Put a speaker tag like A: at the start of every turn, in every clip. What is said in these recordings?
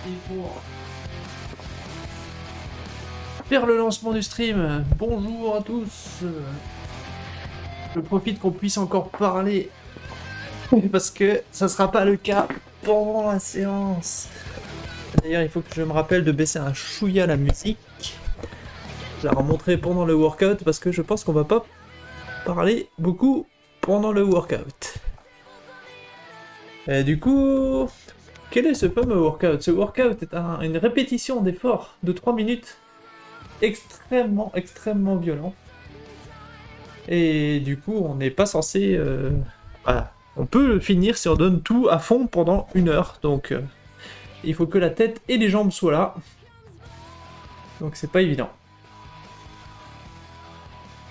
A: Et pour faire le lancement du stream, bonjour à tous. Je profite qu'on puisse encore parler parce que ça sera pas le cas pendant la séance. D'ailleurs, il faut que je me rappelle de baisser un chouïa la musique. Je la remonterai pendant le workout parce que je pense qu'on va pas parler beaucoup pendant le workout. Et du coup, quel est ce fameux workout? Ce workout est une répétition d'effort de 3 minutes extrêmement violent. Et du coup, on n'est pas censé... Voilà. On peut le finir si on donne tout à fond pendant 1 heure. Donc, il faut que la tête et les jambes soient là. Donc, c'est pas évident.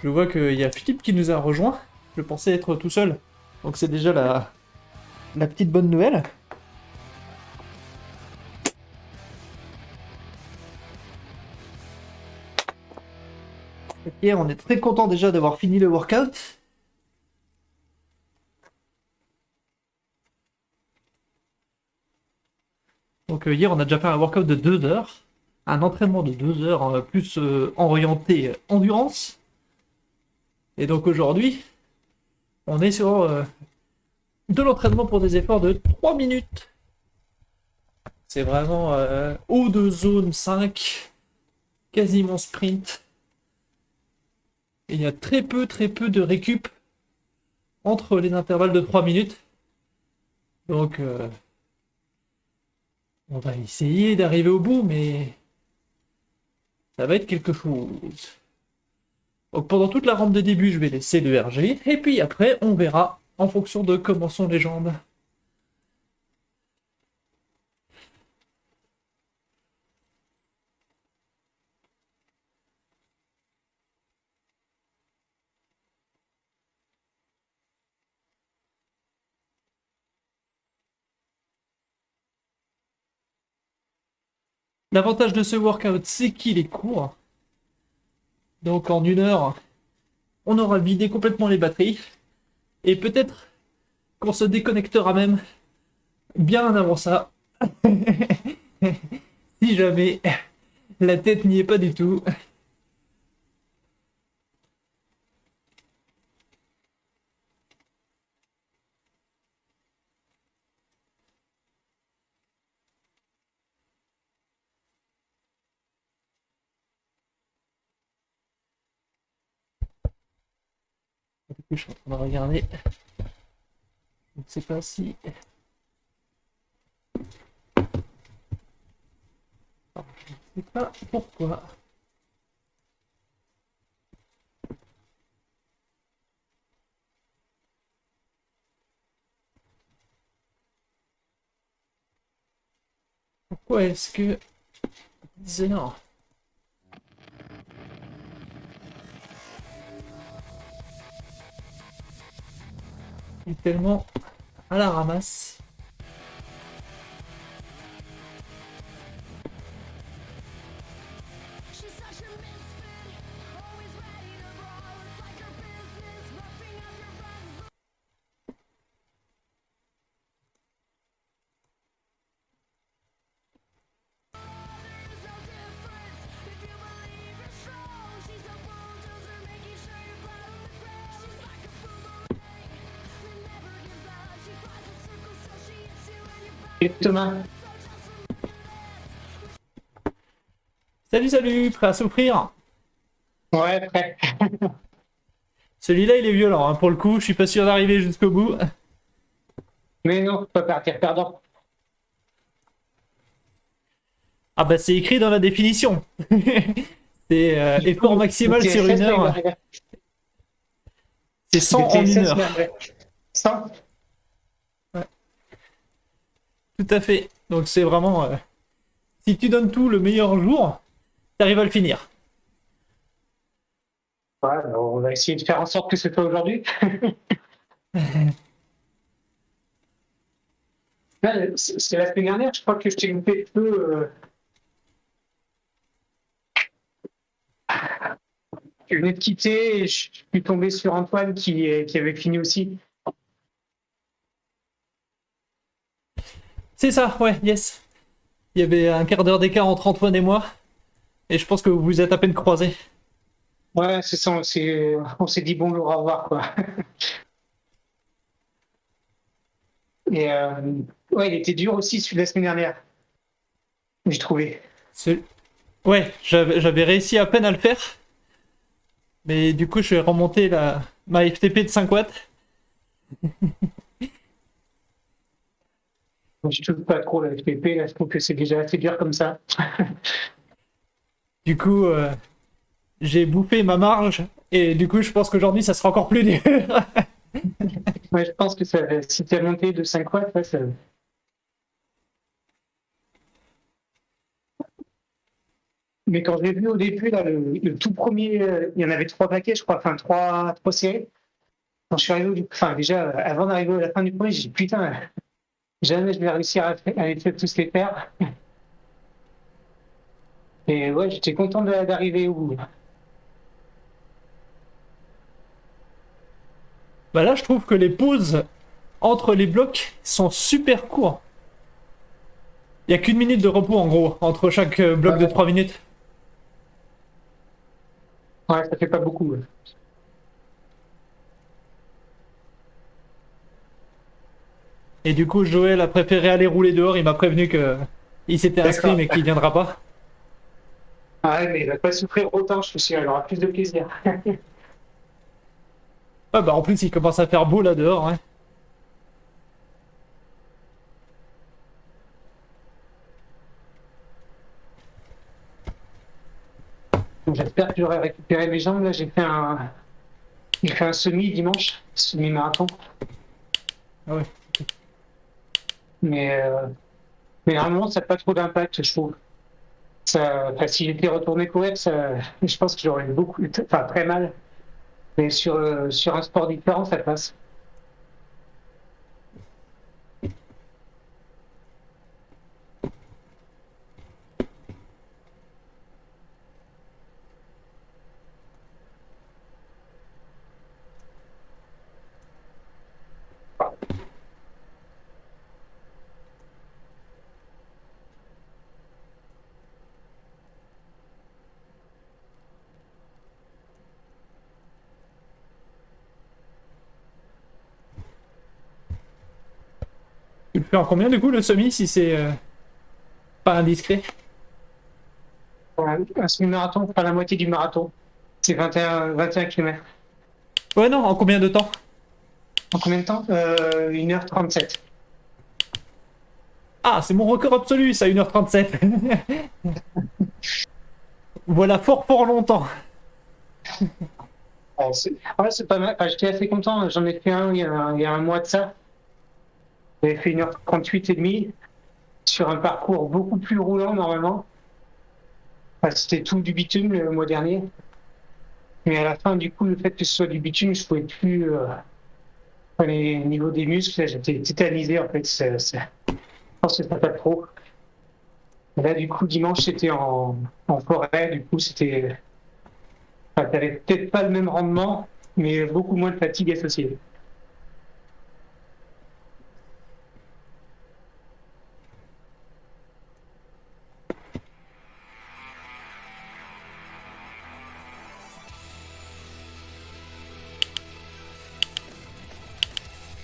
A: Je vois qu'il y a Philippe qui nous a rejoint. Je pensais être tout seul. Donc, c'est déjà la petite bonne nouvelle. Ok, on est très content déjà d'avoir fini le workout. Donc hier, on a déjà fait un workout de 2 heures. Un entraînement de 2 heures, plus orienté endurance. Et donc aujourd'hui, on est sur de l'entraînement pour des efforts de 3 minutes. C'est vraiment haut de zone 5, quasiment sprint. Et il y a très peu de récup entre les intervalles de 3 minutes. Donc on va essayer d'arriver au bout, mais ça va être quelque chose. Donc pendant toute la rampe de début, je vais laisser le RG, et puis après, on verra en fonction de comment sont les jambes. L'avantage de ce workout, c'est qu'il est court. Donc en 1 heure, on aura vidé complètement les batteries. Et peut-être qu'on se déconnectera même bien avant ça. Si jamais la tête n'y est pas du tout. Je suis en train de regarder. Je ne sais pas si... Je ne sais pas pourquoi. Pourquoi est-ce que... 10 heures est tellement à la ramasse.
B: Et Thomas,
A: Salut, prêt à souffrir?
B: ouais, prêt.
A: Celui-là, il est violent, hein. Pour le coup, je suis pas sûr d'arriver jusqu'au bout.
B: Mais non, faut pas partir perdant.
A: Ah bah c'est écrit dans la définition. C'est effort maximal sur 1 heure. C'est 100 en 1 heure.
B: 100.
A: Ouais, tout à fait. Donc c'est vraiment... si tu donnes tout le meilleur jour, t'arrives à le finir.
B: Ouais, on va essayer de faire en sorte que ce soit aujourd'hui. C'est la semaine dernière, je crois que je t'ai loupé peu. Je venais de quitter et je suis tombé sur Antoine qui avait fini aussi.
A: C'est ça, ouais, yes. Il y avait un quart d'heure d'écart entre Antoine et moi. Et je pense que vous vous êtes à peine croisés.
B: Ouais, c'est ça, on s'est dit bonjour, au revoir, quoi. Et ouais, il était dur aussi celui de la semaine dernière, j'ai trouvé.
A: C'est- Ouais, j'avais réussi à peine à le faire. Mais du coup, je vais remonter ma FTP de 5 watts.
B: Je touche pas trop la FPP, là, je trouve que c'est déjà assez dur comme ça.
A: Du coup, j'ai bouffé ma marge. Et du coup, je pense qu'aujourd'hui, ça sera encore plus dur.
B: Ouais, je pense que ça, si tu as monté de 5 watts, ouais, ça... Mais quand je l'ai vu au début, là, le tout premier, il y en avait 3 paquets, je crois, enfin 3 séries. Quand je suis arrivé, enfin déjà, avant d'arriver à la fin du premier, j'ai dit putain, jamais je vais réussir à les faire tous les faire. Et ouais, j'étais content d'arriver au bout.
A: Bah là, je trouve que les pauses entre les blocs sont super courts. Il y a qu'une minute de repos en gros, entre chaque bloc de
B: Ouais,
A: 3 minutes.
B: ouais, ça fait pas beaucoup. Ouais.
A: Et du coup, Joël a préféré aller rouler dehors. Il m'a prévenu que il s'était inscrit
B: D'accord.
A: mais qu'il viendra pas.
B: Ah ouais, mais il va pas souffrir autant, je suis sûr, il aura plus de plaisir.
A: Ah bah en plus, il commence à faire beau là dehors. Hein.
B: J'espère que j'aurai récupéré mes jambes. Là, j'ai fait un semi dimanche, semi-marathon.
A: Ah ouais.
B: Mais, euh, mais normalement, ça n'a pas trop d'impact, je trouve. Ça, enfin, si j'étais retourné courir, je pense que j'aurais eu beaucoup, enfin très mal. Mais sur un sport différent, ça passe.
A: Tu le fais en combien du coup le semi si c'est pas indiscret?
B: Un semi-marathon, pas la moitié du marathon. C'est 21 km.
A: Ouais non, en combien de temps?
B: En combien de temps 1h37.
A: Ah, c'est mon record absolu, ça, 1h37. Voilà fort longtemps.
B: Ouais, c'est pas mal. Enfin, j'étais assez content. J'en ai fait un il y a un mois de ça. J'avais fait 1h38 et demi sur un parcours beaucoup plus roulant normalement. Enfin, c'était tout du bitume le mois dernier. Mais à la fin, du coup, le fait que ce soit du bitume, je pouvais plus. Enfin, les niveaux des muscles, là, j'étais tétanisé en fait. Je pense que ça pas trop. Et là, du coup, dimanche, c'était en forêt. Du coup, c'était. Enfin, t'avais peut-être pas le même rendement, mais beaucoup moins de fatigue associée.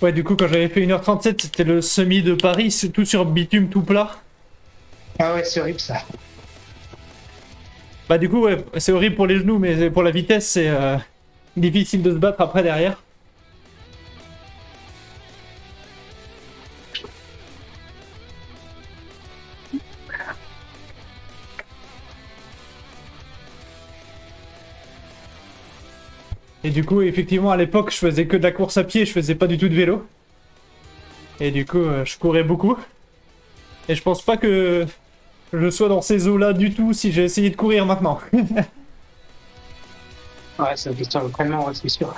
A: Ouais, du coup, quand j'avais fait 1h37, c'était le semi de Paris, c'est tout sur bitume tout plat.
B: Ah ouais, c'est horrible ça.
A: Bah du coup, ouais, c'est horrible pour les genoux, mais pour la vitesse, c'est difficile de se battre après derrière. Et du coup, effectivement, à l'époque, je faisais que de la course à pied, je faisais pas du tout de vélo. Et du coup, je courais beaucoup. Et je pense pas que je sois dans ces eaux-là du tout si j'ai essayé de courir maintenant.
B: Ouais, c'est une question d'entraînement, ouais, c'est sûr.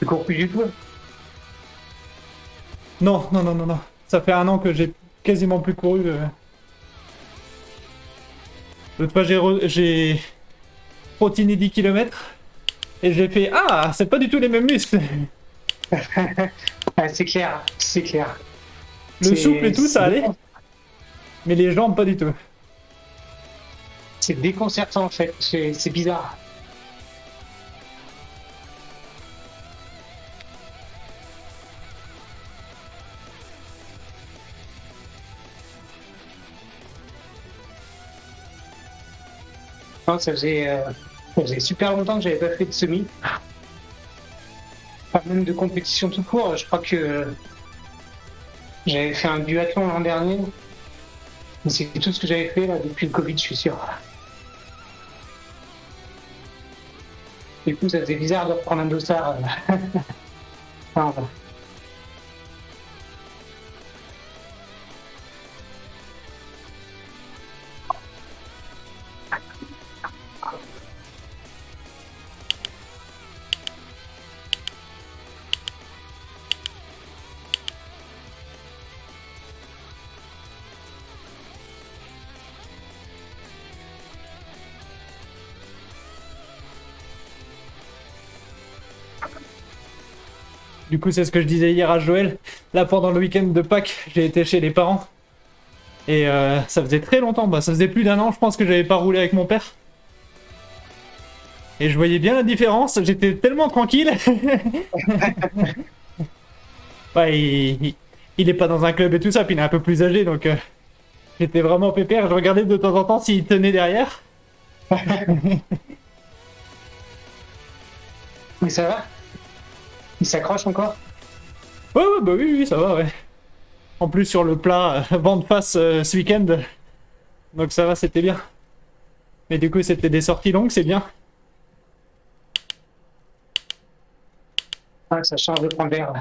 B: Tu cours plus du tout?
A: Non, non, non, non, non. Ça fait 1 an que j'ai quasiment plus couru. L'autre fois, j'ai trottiné 10 km et j'ai fait ah, c'est pas du tout les mêmes muscles.
B: Ouais, c'est clair, c'est clair.
A: Le souffle et tout, ça allait. Mais les jambes, pas du tout.
B: C'est déconcertant en fait, c'est bizarre. Non, ça faisait super longtemps que j'avais pas fait de semi. Pas même de compétition tout court. Je crois que j'avais fait un duathlon l'an dernier. Mais c'est tout ce que j'avais fait là depuis le Covid, je suis sûr. Du coup, ça faisait bizarre de reprendre un dossard. Enfin, voilà.
A: Du coup, c'est ce que je disais hier à Joël. Là, pendant le week-end de Pâques, j'ai été chez les parents. Et ça faisait très longtemps. Bah, ça faisait plus d'1 an, je pense, que j'avais pas roulé avec mon père. Et je voyais bien la différence. J'étais tellement tranquille. Ouais, il est pas dans un club et tout ça, puis il est un peu plus âgé, donc j'étais vraiment pépère. Je regardais de temps en temps s'il tenait derrière.
B: Mais ça va? Il s'accroche encore?
A: Ouais, ouais, bah oui, oui, ça va, ouais. En plus, sur le plat, vent de face ce week-end. Donc ça va, c'était bien. Mais du coup, c'était des sorties longues, c'est bien.
B: Ah, ça change de prendre l'air.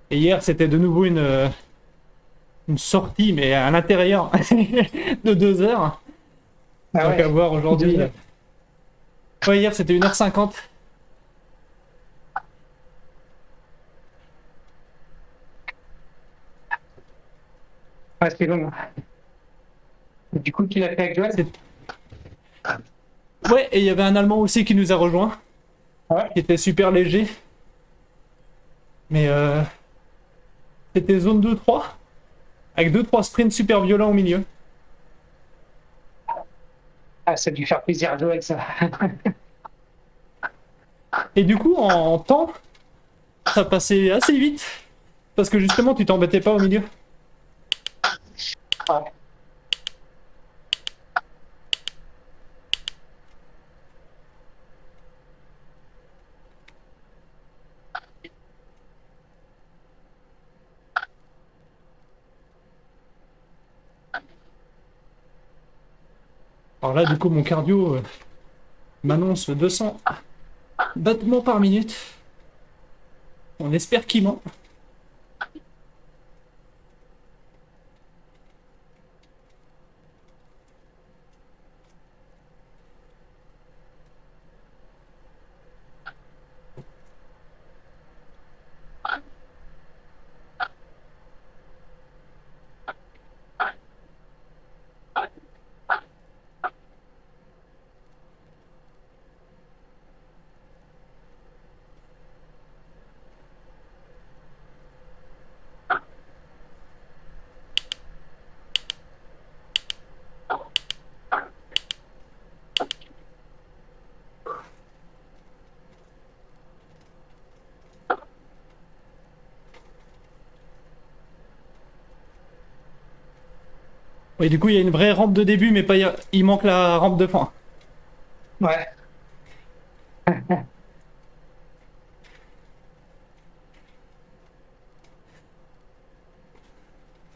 A: Et hier, c'était de nouveau une sortie, mais à l'intérieur de 2 heures.
B: Ah
A: Donc
B: ouais.
A: à voir aujourd'hui.
B: 2 heures.
A: Ouais, hier, c'était 1h50.
B: Ouais, c'est long. Du coup, tu l'as fait avec Joël?
A: Ouais, et il y avait un Allemand aussi qui nous a rejoint,
B: Ouais.
A: qui était super léger. Mais c'était zone 2-3, avec 2-3 sprints super violents au milieu.
B: Ah, ça a dû faire plaisir à Joël, ça.
A: Et du coup, en temps, ça passait assez vite, parce que justement, tu t'embêtais pas au milieu.
B: Ouais.
A: Alors là, du coup, mon cardio m'annonce 200 battements par minute. On espère qu'il ment. Oui, du coup, il y a une vraie rampe de début, mais pas, il manque la rampe de fin.
B: Ouais.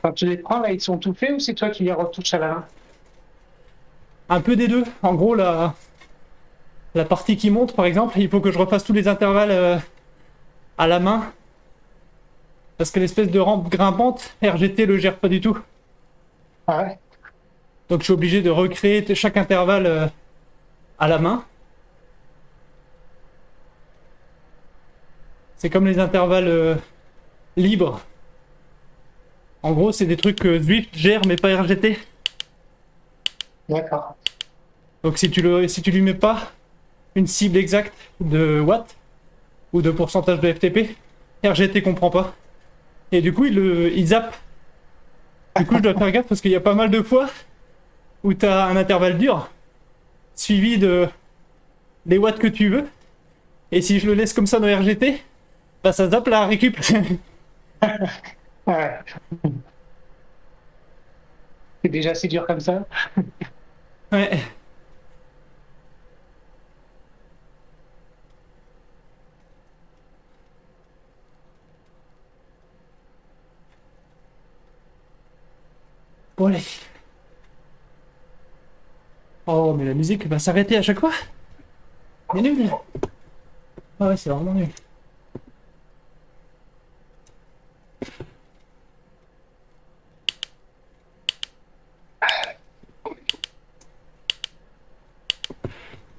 B: Quand tu les prends, là, ils sont tout faits ou c'est toi qui les retouches à la main?
A: Un peu des deux. En gros, la partie qui monte, par exemple, il faut que je refasse tous les intervalles à la main. Parce que l'espèce de rampe grimpante, RGT le gère pas du tout.
B: Ah ouais.
A: Donc je suis obligé de recréer chaque intervalle à la main. C'est comme les intervalles libres. En gros, c'est des trucs que Zwift gère, mais pas RGT.
B: D'accord.
A: Donc si tu lui mets pas une cible exacte de watts, ou de pourcentage de FTP. RGT comprend pas. Et du coup, il zappe. Du coup, je dois faire gaffe parce qu'il y a pas mal de fois où t'as un intervalle dur, suivi de les watts que tu veux. Et si je le laisse comme ça dans RGT, bah ça zappe la récup.
B: Ouais. C'est déjà assez dur comme ça.
A: Ouais. Bon allez. Oh mais la musique va s'arrêter à chaque fois. C'est nul. Ah ouais, c'est vraiment nul.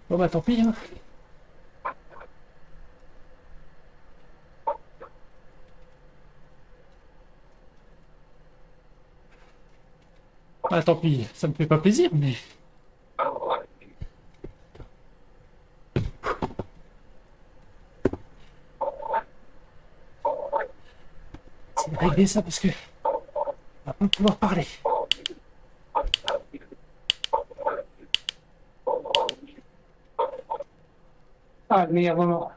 A: Bon bah tant pis hein. Ah tant pis, ça me fait pas plaisir mais... C'est de régler ça parce que... on va pas pouvoir parler.
B: Ah, le meilleur moment.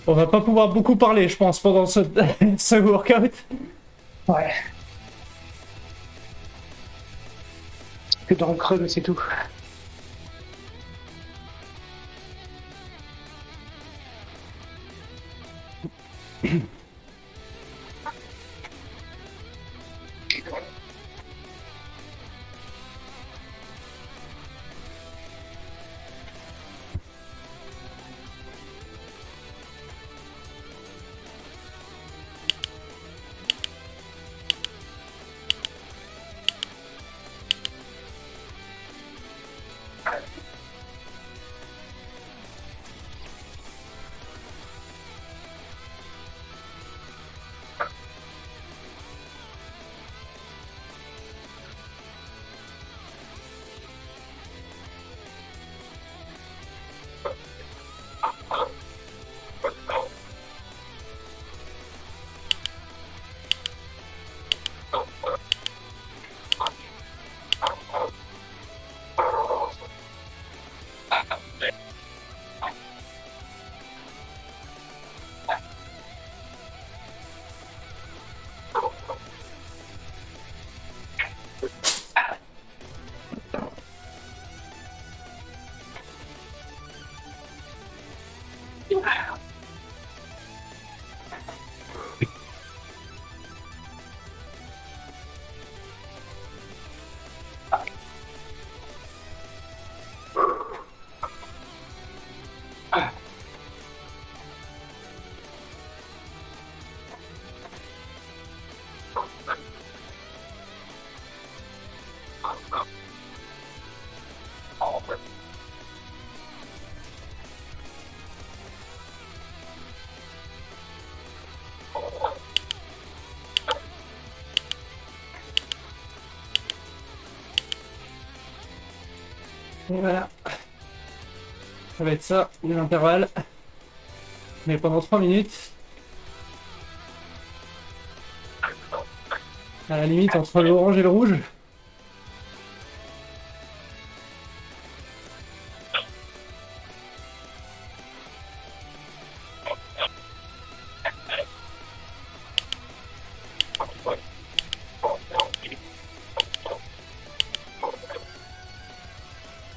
A: On va pas pouvoir beaucoup parler je pense pendant ce, ce workout.
B: Ouais. Que dans le creux, mais c'est tout.
A: Et voilà. Ça va être ça, les intervalles. Mais pendant 3 minutes. À la limite entre l'orange et le rouge.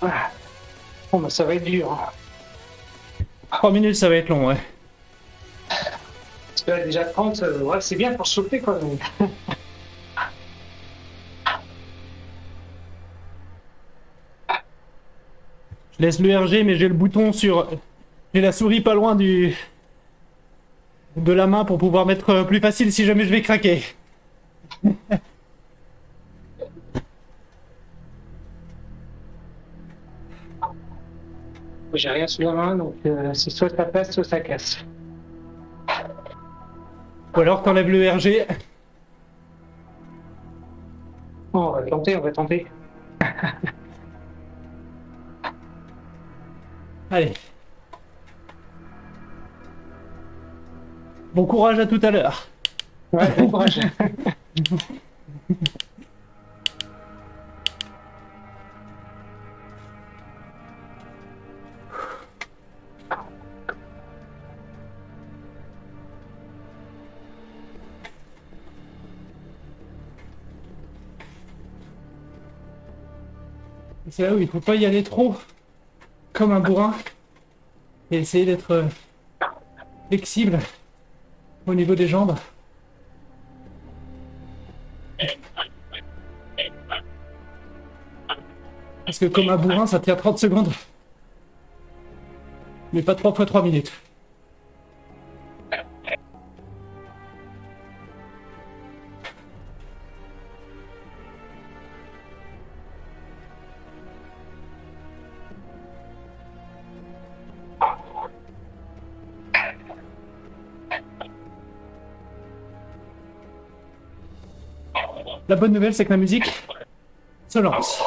B: Ah. Bon, bah, ça va être dur. Hein.
A: 3 minutes, ça va être long, ouais.
B: Parce que là, déjà 30, ouais, c'est bien pour sauter, quoi. Donc.
A: Je laisse le RG, mais j'ai le bouton sur... J'ai la souris pas loin du... de la main pour pouvoir mettre plus facile si jamais je vais craquer.
B: j'ai rien sous la main, donc c'est soit ça passe, soit ça casse.
A: Ou alors t'enlèves le RG.
B: Oh, on va tenter, on va tenter.
A: Allez. Bon courage à tout à l'heure.
B: Ouais, bon courage.
A: C'est là où il faut pas y aller trop comme un bourrin et essayer d'être flexible au niveau des jambes. Parce que comme un bourrin, ça tient 30 secondes. Mais pas 3 fois 3 minutes. La bonne nouvelle, c'est que la musique se lance.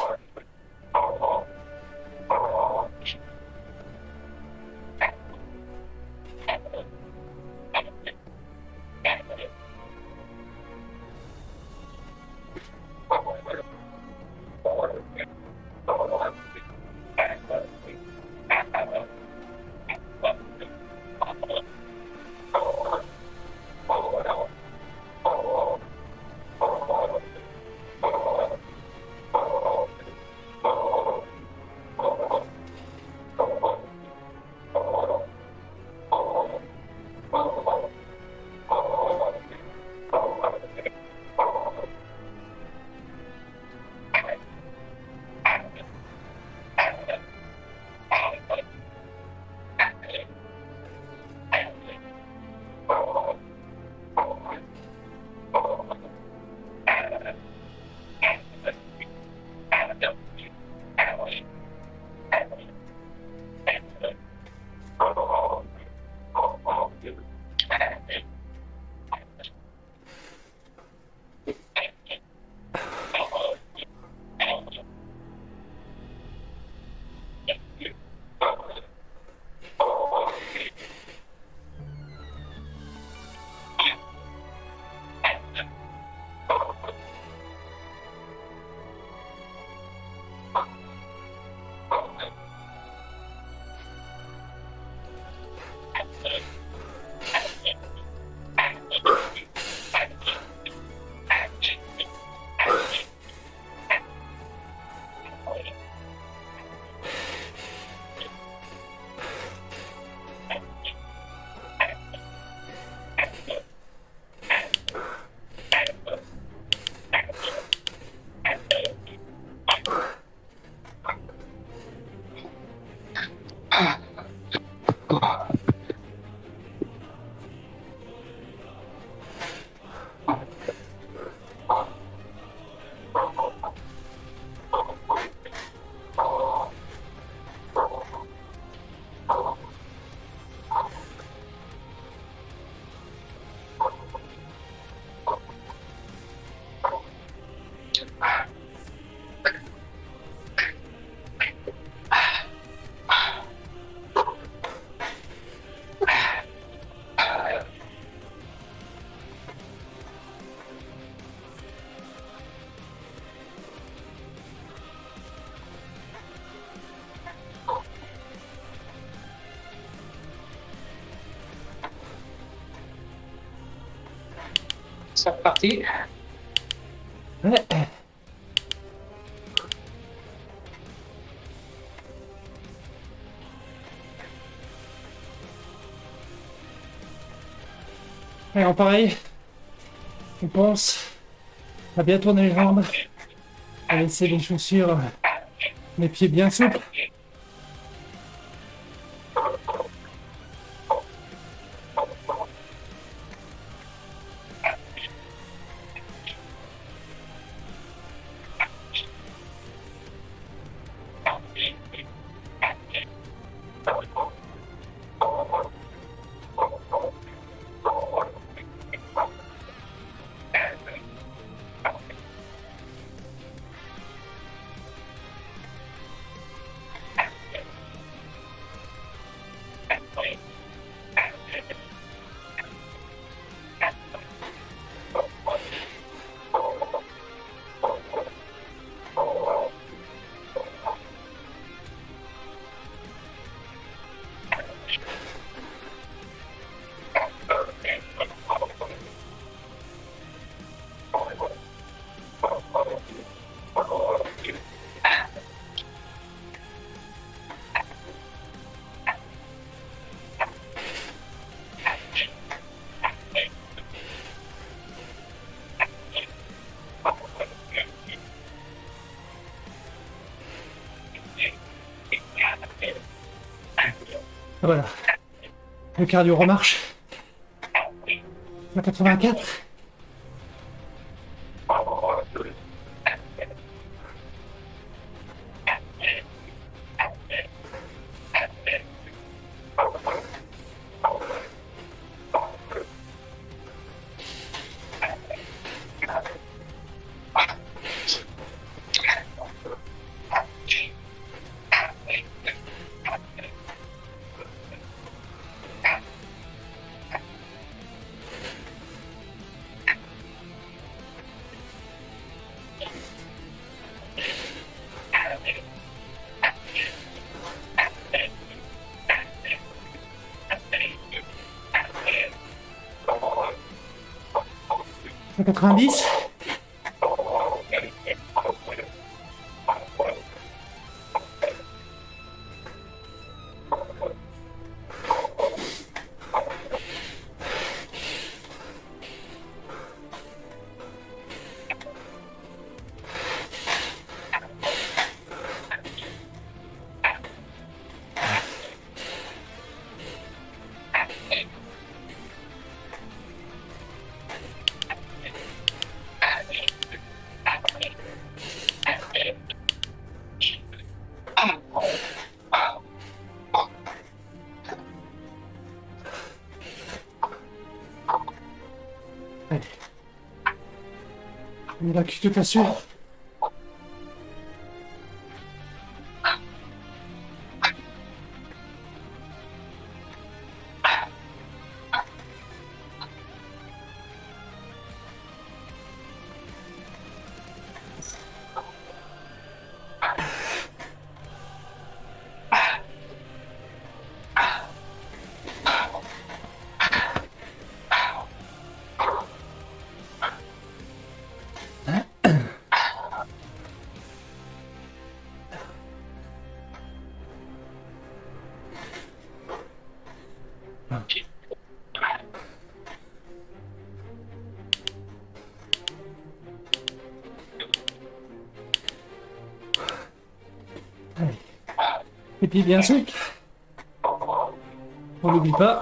B: C'est reparti.
A: Ouais. Alors pareil, on pense à bien tourner les jambes, à laisser les chaussures, les pieds bien souples. Voilà. Le cardio remarche. 84. « 90. Allez. Et là, je te t'assure. Allez. Et puis bien sec. On n'oublie pas.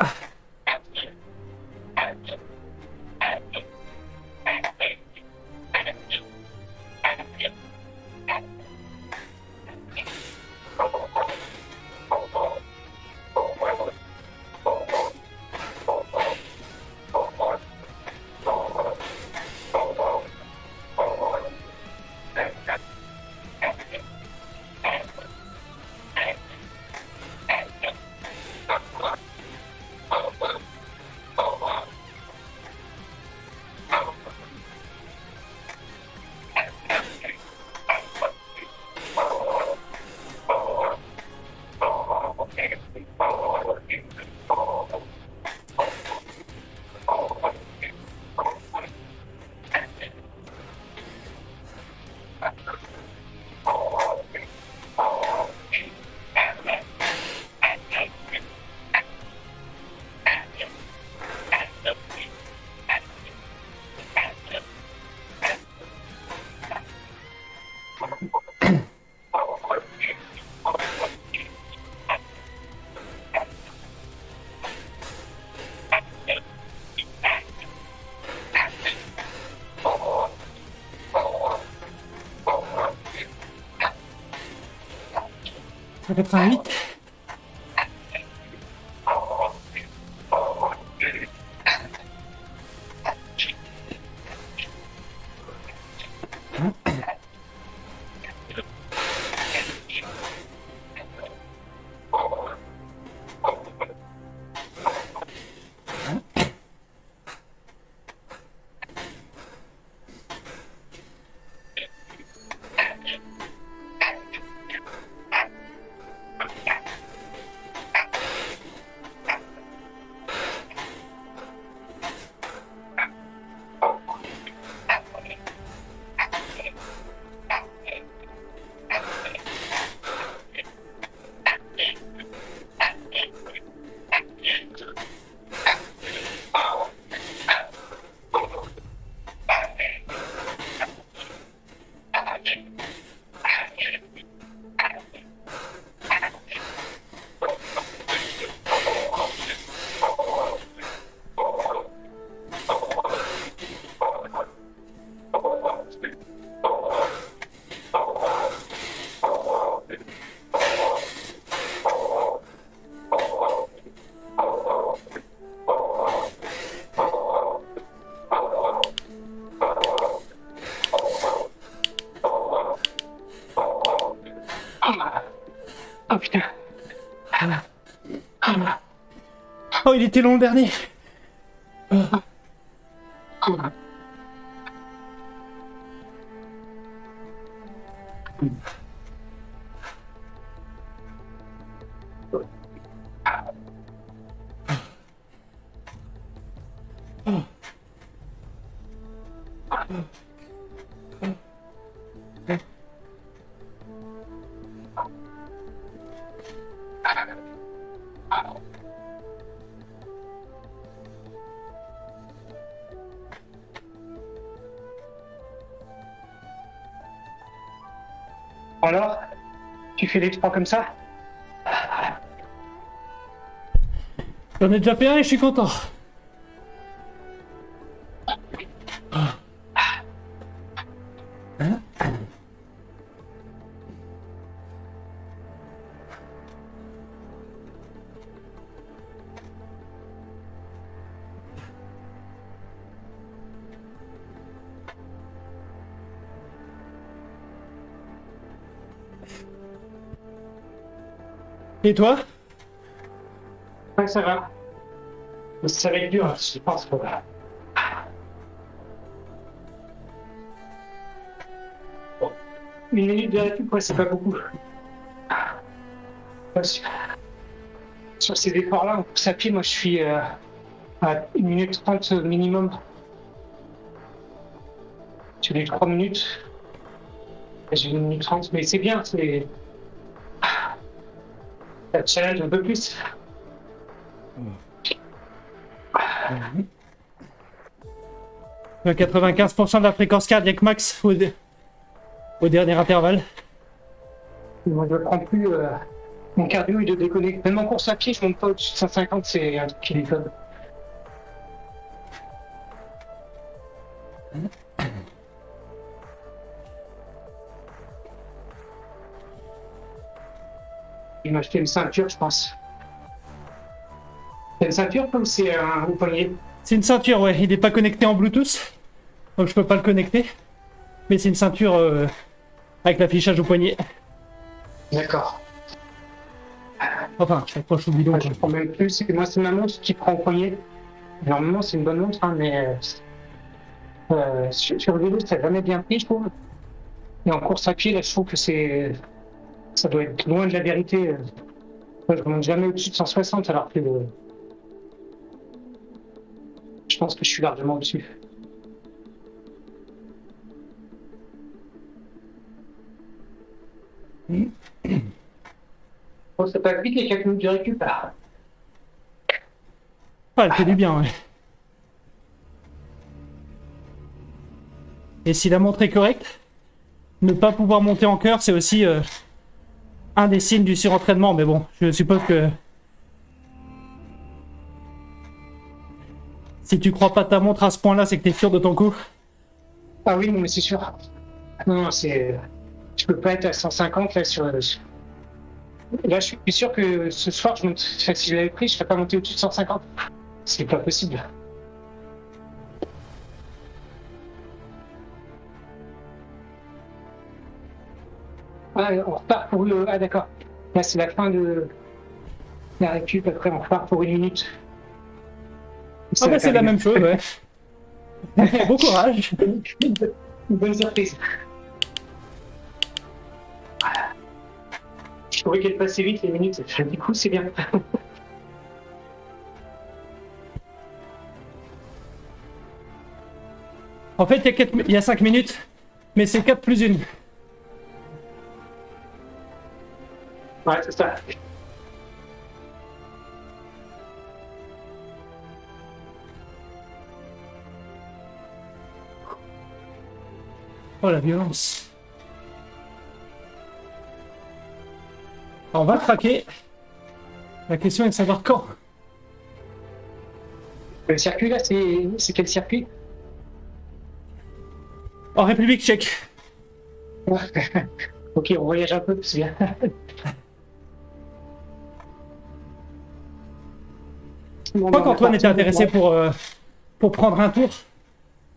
A: Ça 88.
B: Oh putain.
A: Oh, il était long le dernier.
B: Alors, tu fais les 3 comme ça?
A: J'en ai déjà fait un et je suis content. Et toi?
B: Ouais, ça va. Ça va être dur, je pense. Bon, 1 minute de récup, ouais, c'est pas beaucoup. Ouais, sur ces efforts-là, en course à pied, moi je suis à 1 minute 30 minimum. Sur les 3 minutes, j'ai 1 minute 30, mais c'est bien, c'est. Ça challenge un peu plus.
A: Le 95% de la fréquence cardiaque max au dernier intervalle.
B: Moi je ne prends plus. Mon cardio il de déconner. Même en course à pied, je monte pas au-dessus de 150, c'est un truc qui déconne. Il m'a acheté une ceinture, je pense. C'est une ceinture comme c'est un poignet?
A: C'est une ceinture, ouais. Il n'est pas connecté en Bluetooth, donc je peux pas le connecter. Mais c'est une ceinture avec l'affichage au poignet.
B: D'accord.
A: Enfin, je t'approche au bidon.
B: Moi, je prends même plus. Moi, c'est ma montre qui prend au poignet. Normalement, c'est une bonne montre, hein, mais sur le vélo, ça n'a jamais bien pris, je trouve. Et en course à pied, là, je trouve que ça doit être loin de la vérité. Moi, je ne monte jamais au-dessus de 160, alors que je pense que je suis largement au-dessus. Bon, ça passe vite les 4 minutes de récup.
A: Ah, elle fait du bien, ouais. Et si la montre est correcte, ne pas pouvoir monter en cœur, c'est aussi un des signes du surentraînement. Mais bon, je suppose que si tu crois pas ta montre à ce point-là, c'est que t'es sûr de ton coup.
B: Ah oui, non, mais c'est sûr. Non, c'est. Je peux pas être à 150 là sur. Là, je suis sûr que ce soir, je monte. Enfin, si je l'avais pris, je serais pas monté au-dessus de 150. C'est pas possible. Ah, on repart pour le. Ah, d'accord. Là, c'est la fin de la récup. Après, on repart pour 1 minute.
A: Ah bah c'est la même chose, ouais. Bon courage.
B: Une bonne surprise. Je trouvais qu'elle passait vite les minutes. Du coup, c'est bien.
A: En fait, il y a 5 minutes, mais c'est 4 plus 1.
B: Ouais, c'est ça.
A: Oh la violence. Alors, on va craquer. La question est de savoir quand.
B: Le circuit là, c'est quel circuit?
A: En République tchèque.
B: Ok, on voyage un peu, c'est bien.
A: Je crois qu'Antoine était intéressé pour prendre un tour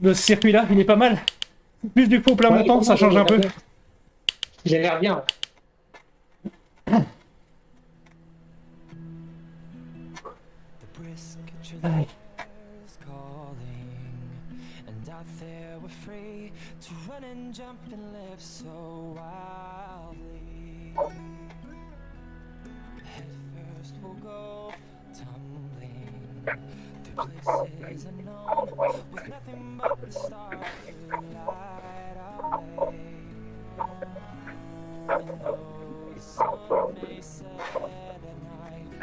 A: de ce circuit-là. Il est pas mal. Plus du faux plat montant, ça change un peu.
B: Il a l'air bien.
A: Aïe.
C: calling, and out there we're free to run and jump and live so wildly. Head first we'll go tumbling through places unknown, with nothing but the stars to light our way. And though the sun may set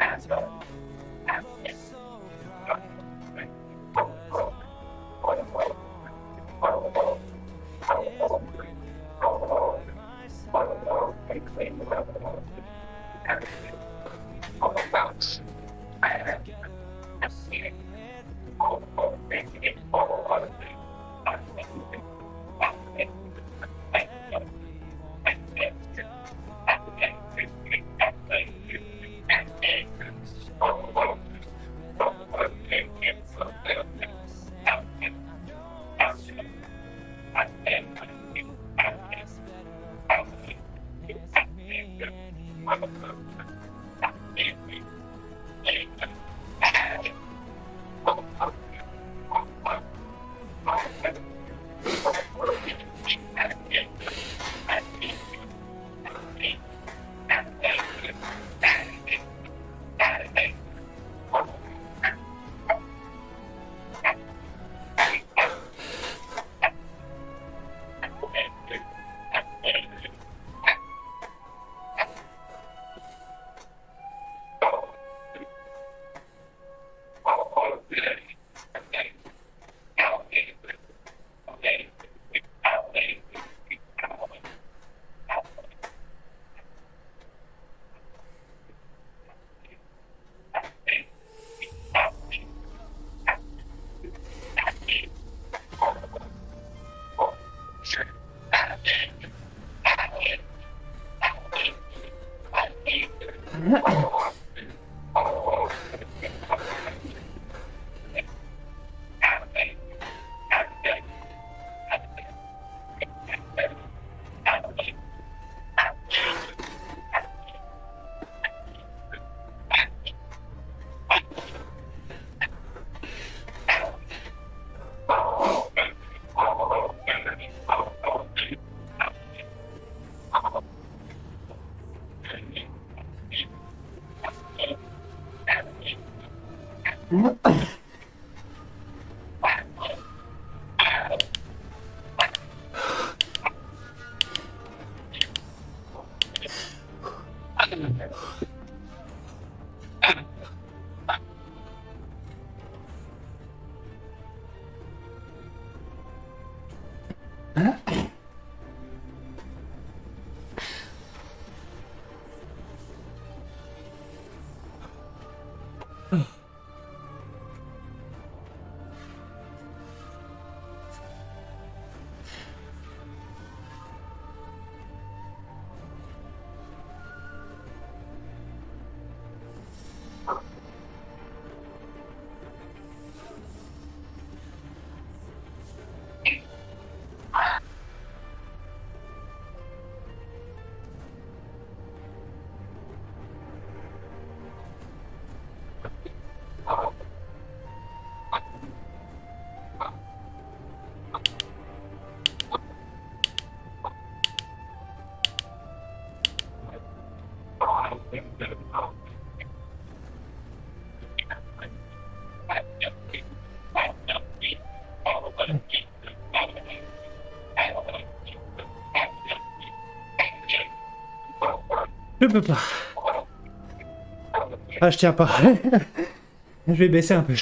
C: at night, tomorrow looks so bright. 'Cause there's plenty of my side. Together we'll see it
A: Je peux pas. Ah, je tiens pas. Je vais baisser un peu.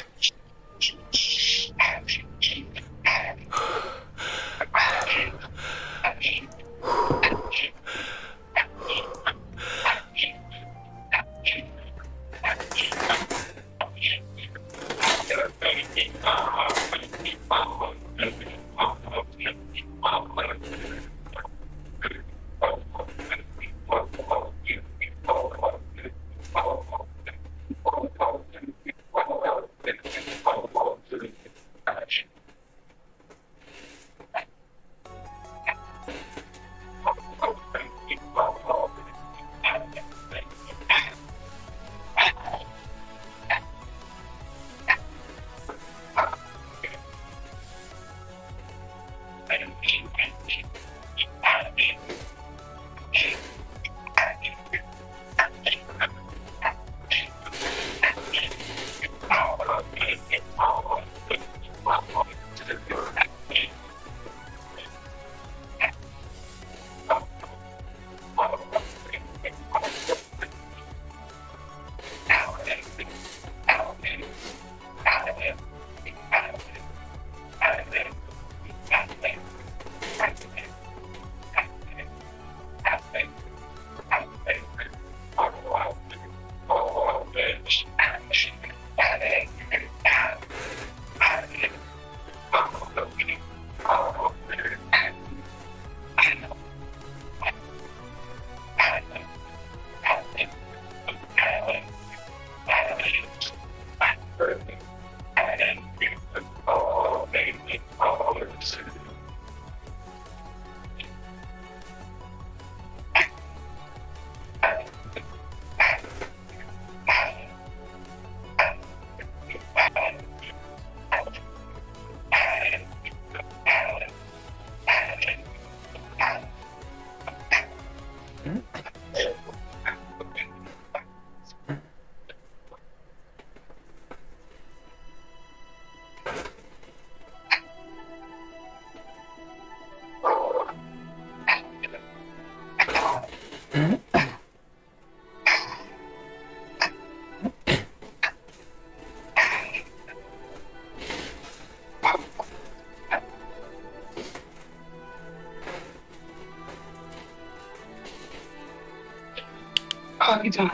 B: Ah putain,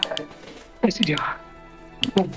B: c'est dur. Bon.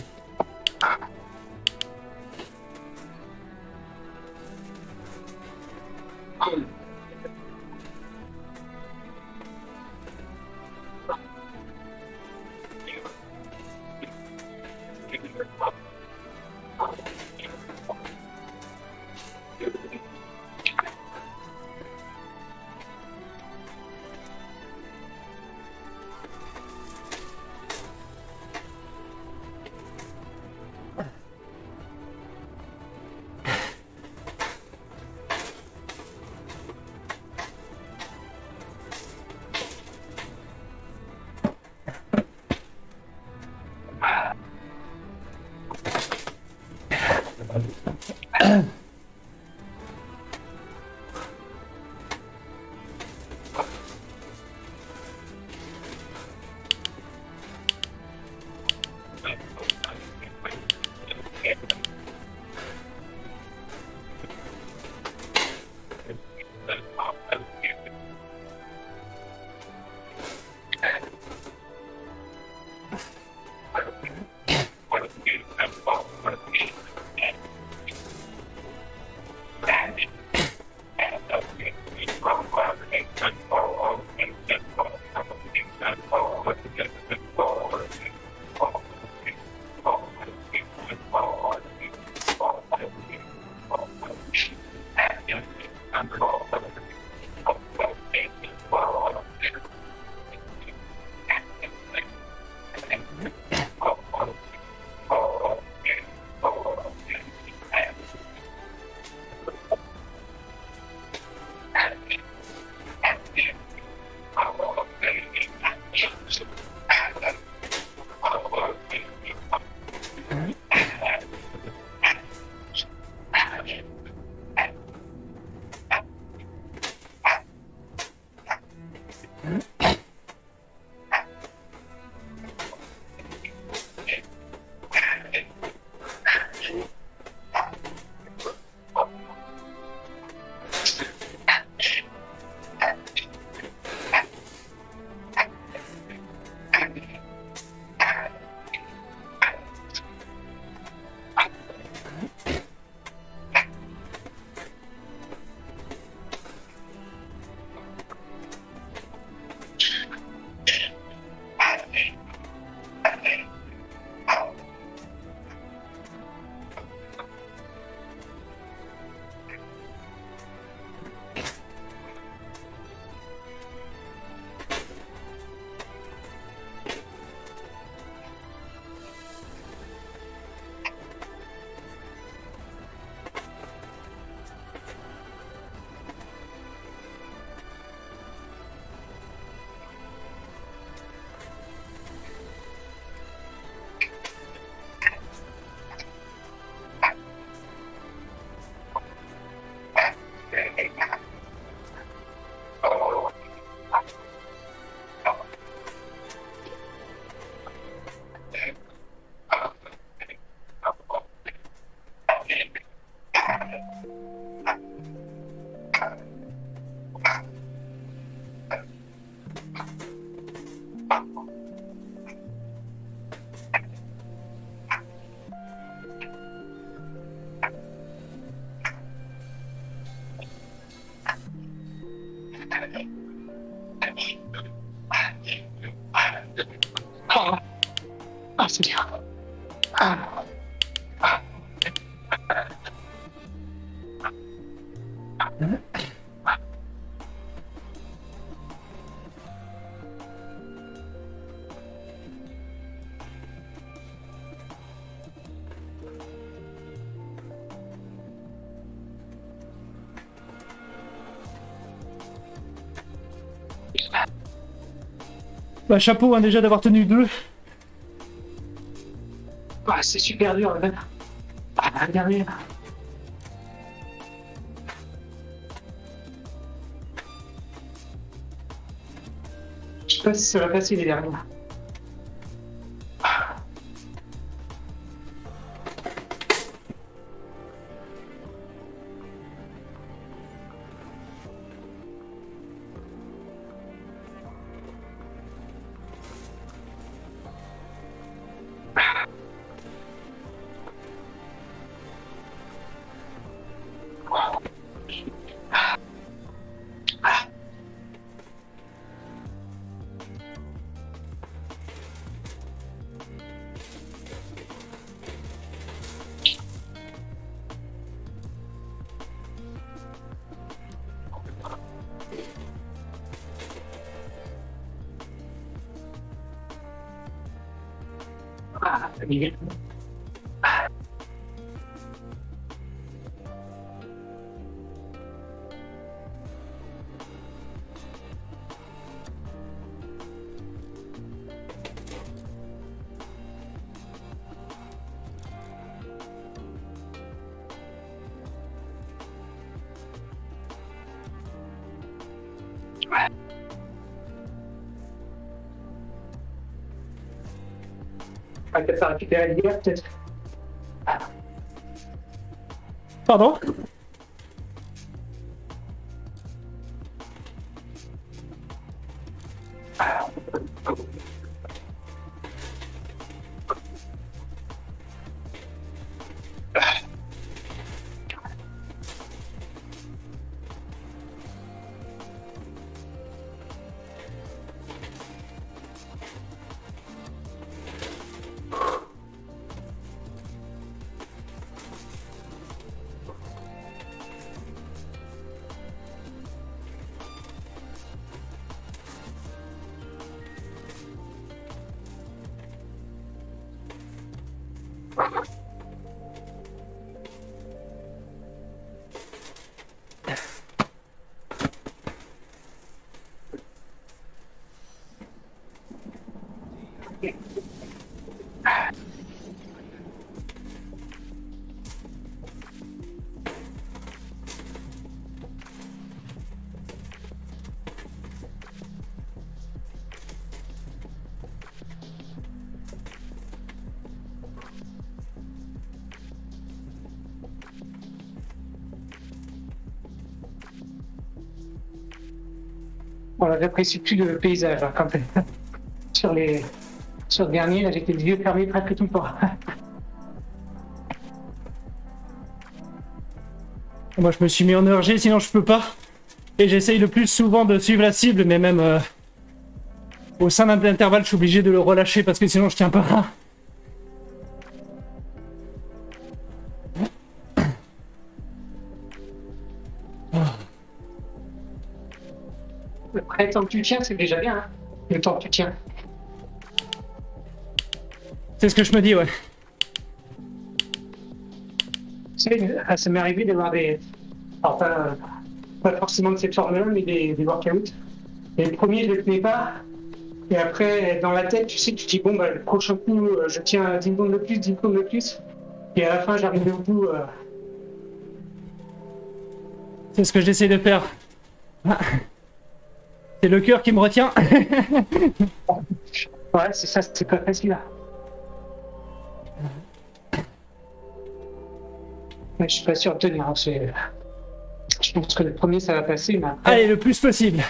B: Ah, ah c'est dur. Ah.
A: Bah chapeau hein, déjà d'avoir tenu 2.
B: Ah, c'est super dur, le même. Ah, la dernière. Je sais pas si ça va passer les dernières. Ah, Miguel. Ah, peut-être ça récupérer l'hiver, peut-être.
A: Pardon?
B: Voilà, j'apprécie plus le paysage hein, quand même. Sur le dernier, là, j'étais les yeux fermés presque tout le temps.
A: Moi je me suis mis en ERG sinon je peux pas. Et j'essaye le plus souvent de suivre la cible, mais même au sein d'un intervalle je suis obligé de le relâcher parce que sinon je tiens pas.
B: Après, le temps que tu tiens, c'est déjà bien. Hein, le temps que tu tiens.
A: C'est ce que je me dis, ouais.
B: Tu sais, ça m'est arrivé d'avoir des. Alors, pas forcément de cette forme-là, mais des workouts. Et le premier, je ne le tenais pas. Et après, dans la tête, tu sais, tu te dis, bon, bah, le prochain coup, je tiens 10 secondes de plus, 10 secondes de plus. Et à la fin, j'arrivais au bout.
A: C'est ce que j'essaie de faire. C'est le cœur qui me retient.
B: Ouais, c'est ça, c'est pas facile. Là. Mais je suis pas sûr de tenir. Hein, je pense que le premier, ça va passer. Mais après...
A: Allez, le plus possible.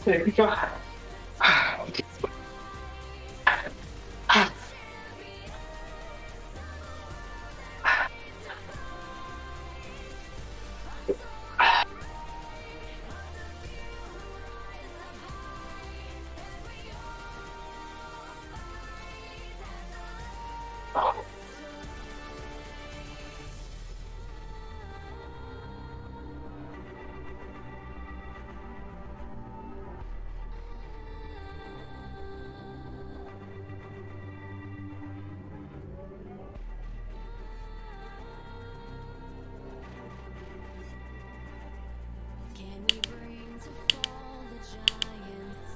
B: C'est plus qu'un.
D: Can we bring to fall the giants?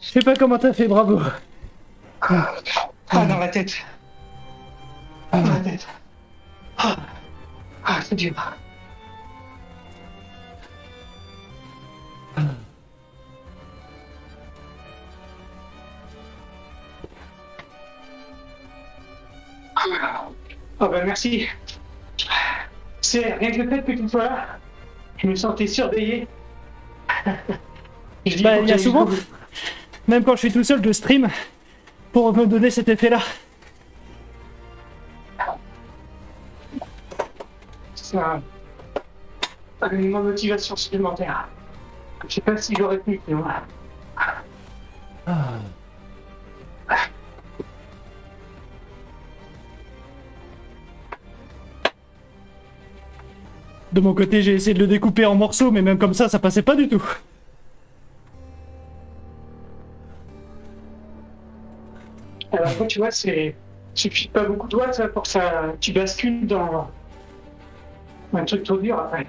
A: Je sais pas comment t'as fait, bravo.
B: Ah, dans la tête. Dans la tête. C'est dur. Oh ben merci. C'est rien que le fait que tu sois là. Je me sentais surveillé. Je dis,
A: Bah,
B: faut que
A: il y a
B: j'aille
A: souvent,
B: jusqu'au bout.
A: même quand je suis tout seul, de stream pour me donner cet effet-là.
B: C'est un élément de motivation supplémentaire. Je sais pas si j'aurais pu, sinon.
A: De mon côté, j'ai essayé de le découper en morceaux, mais même comme ça passait pas du tout.
B: Alors après, tu vois, c'est suffit pas beaucoup de watts ça, pour que ça, tu bascules dans un truc trop dur après.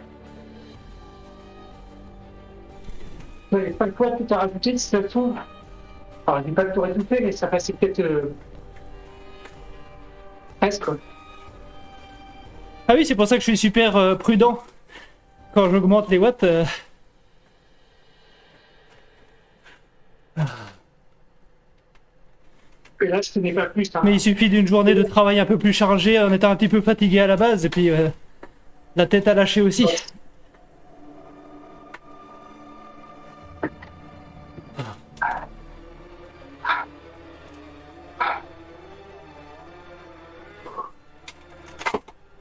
B: Ouais, les 5 watts que tu as rajouté, c'est ça tout. Alors, je dis pas que tu aurais tout fait, mais ça passait peut-être presque. Quoi.
A: Ah oui, c'est pour ça que je suis super prudent quand j'augmente les watts.
B: Et là, ce n'est pas plus. Hein.
A: Mais il suffit d'une journée de travail un peu plus chargée en étant un petit peu fatigué à la base, et puis la tête a lâché aussi.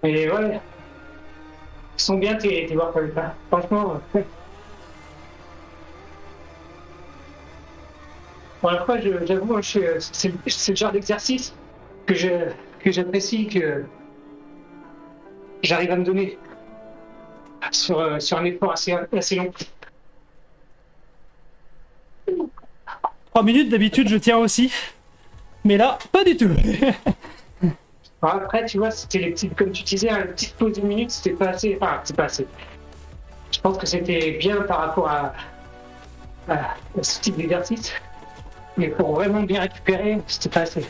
B: Mais ouais, ils sont bien tes workouts. Hein. Franchement. Bon, après, j'avoue, hein, c'est le genre d'exercice que j'apprécie, que j'arrive à me donner sur un effort assez long.
A: 3 minutes, d'habitude, je tiens aussi. Mais là, pas du tout.
B: Alors après, tu vois, c'était les petites, comme tu disais, hein, les petites pauses d'une minute, c'était pas assez. Enfin, c'est pas assez. Je pense que c'était bien par rapport à ce type d'exercice. Mais pour vraiment bien récupérer, c'était pas assez.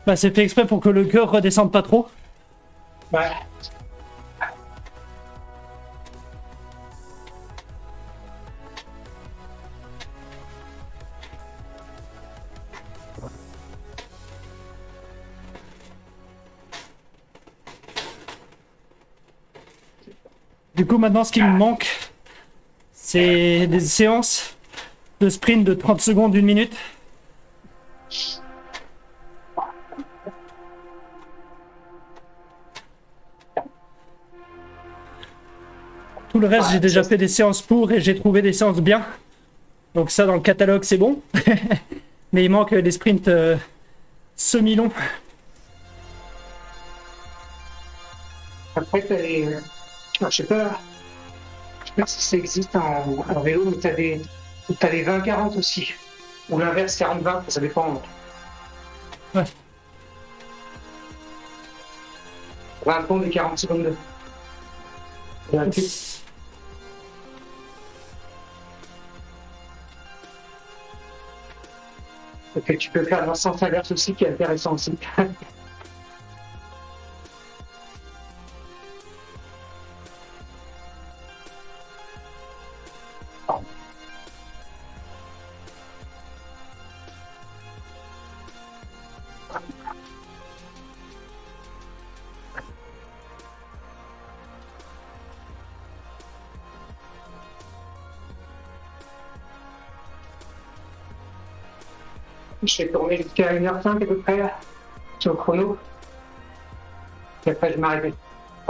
A: Bah, c'est fait exprès pour que le cœur redescende pas trop.
B: Ouais.
A: Du coup, maintenant, ce qui me manque, c'est des séances de sprint de 30 secondes, 1 minute. Tout le reste, j'ai déjà fait des séances pour et j'ai trouvé des séances bien. Donc ça, dans le catalogue, c'est bon. Mais il manque des sprints semi-longs.
B: Après, t'as les. Je sais pas si ça existe en vélo, mais t'as les 20-40 aussi. Ou l'inverse, 40-20, ça dépend.
A: Ouais.
B: 20 pompes et 40 secondes. Et un tube. Et puis tu peux faire dans le sens inverse aussi, qui est intéressant aussi. Je vais tourner jusqu'à 1h05 à peu près sur le chrono. Et après, je m'arrête.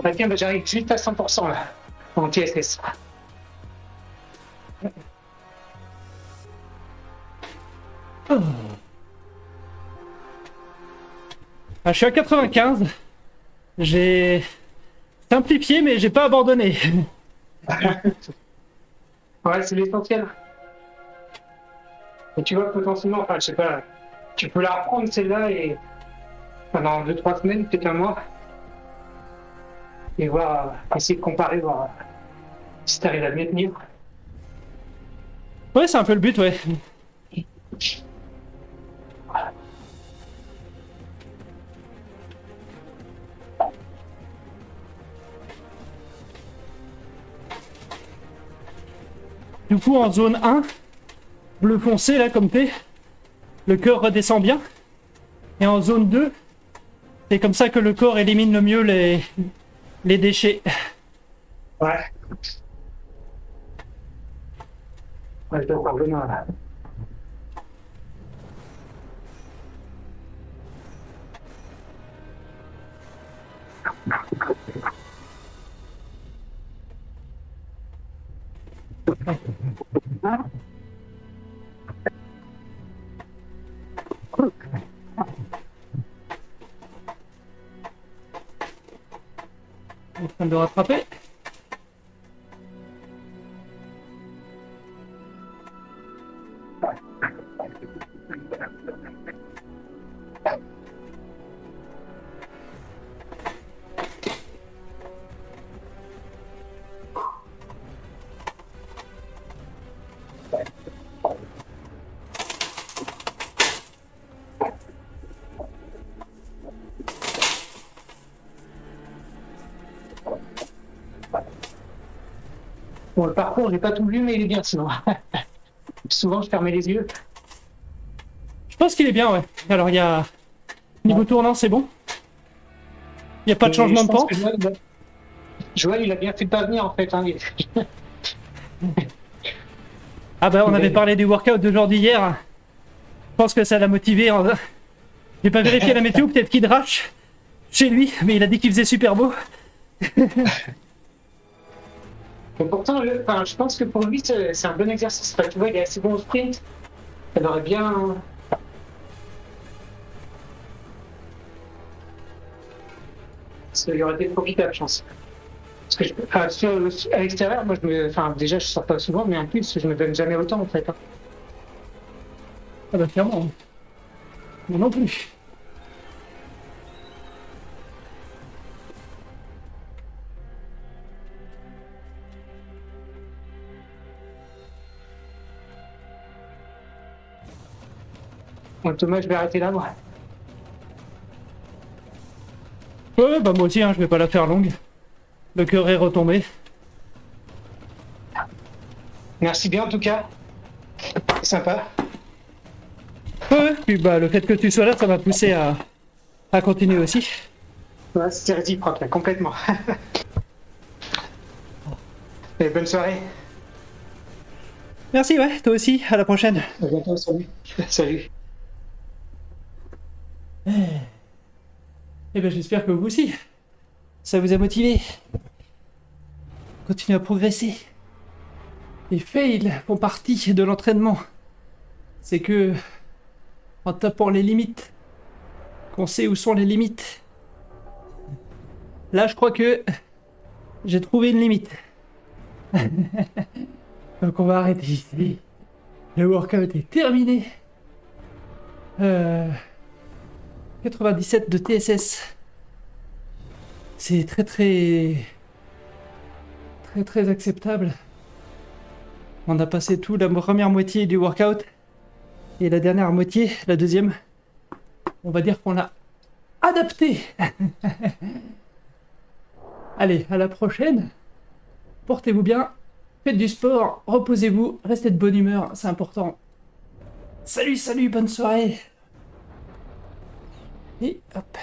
B: Ah, tiens, bah, j'arrive juste à 100% là, en TSS.
A: Ah, je suis à 95. J'ai simplifié, mais j'ai pas abandonné.
B: Ouais, c'est l'essentiel. Et tu vois, potentiellement, enfin, je sais pas, tu peux la reprendre celle-là et pendant 2-3 semaines, peut-être un mois, et voir, essayer de comparer, voir si t'arrives à bien tenir.
A: Ouais, c'est un peu le but, ouais. Du coup, en zone 1, bleu foncé, là, comme t'es, le cœur redescend bien. Et en zone 2, c'est comme ça que le corps élimine le mieux les déchets.
B: Ouais. Ouais, je dois encore venir là.
A: train de rattraper.
B: Bon, le parcours, j'ai pas tout vu, mais il est bien sinon. Souvent, je fermais les yeux.
A: Je pense qu'il est bien, ouais. Alors, il y a... Niveau tournant, c'est bon. Il n'y a pas de
B: Et
A: changement
B: je
A: de
B: pense
A: pente.
B: que Joël, il a bien fait de pas venir en fait. Hein.
A: Ah bah, on
B: il
A: avait
B: est-
A: parlé du workout d'aujourd'hui hier. Je pense que ça l'a motivé. J'ai pas vérifié la météo, peut-être qu'il drache chez lui, mais il a dit qu'il faisait super beau.
B: Mais pourtant, enfin, je pense que pour lui, c'est un bon exercice. Enfin, tu vois, il est assez bon au sprint. Ça aurait bien. Ça lui aurait été profitable, je pense. Parce que enfin, à l'extérieur, moi, enfin, déjà, je sors pas souvent, mais en plus, je me donne jamais autant en fait. Hein.
A: Ah bah, clairement. Moi non plus.
B: Bon, Thomas, je vais arrêter là, moi.
A: Ouais, bah, moi aussi, hein, je vais pas la faire longue. Le cœur est retombé.
B: Merci bien en tout cas. C'est sympa.
A: Ouais, puis bah, le fait que tu sois là, ça m'a poussé à continuer aussi.
B: Ouais, c'était réciproque, là, complètement. Et bonne soirée.
A: Merci, ouais, toi aussi, à la prochaine.
B: À bientôt, salut. Salut.
A: Eh ben, j'espère que vous aussi, ça vous a motivé. Continuez à progresser. Les fails font partie de l'entraînement. C'est que, en tapant les limites, qu'on sait où sont les limites. Là, je crois que j'ai trouvé une limite. Donc, on va arrêter ici. Le workout est terminé. 97 de TSS. C'est très acceptable. On a passé tout la première moitié du workout et la dernière moitié, la deuxième, on va dire qu'on l'a adapté. Allez, à la prochaine. Portez-vous bien, faites du sport, reposez-vous, restez de bonne humeur, c'est important. Salut, bonne soirée. Et hop.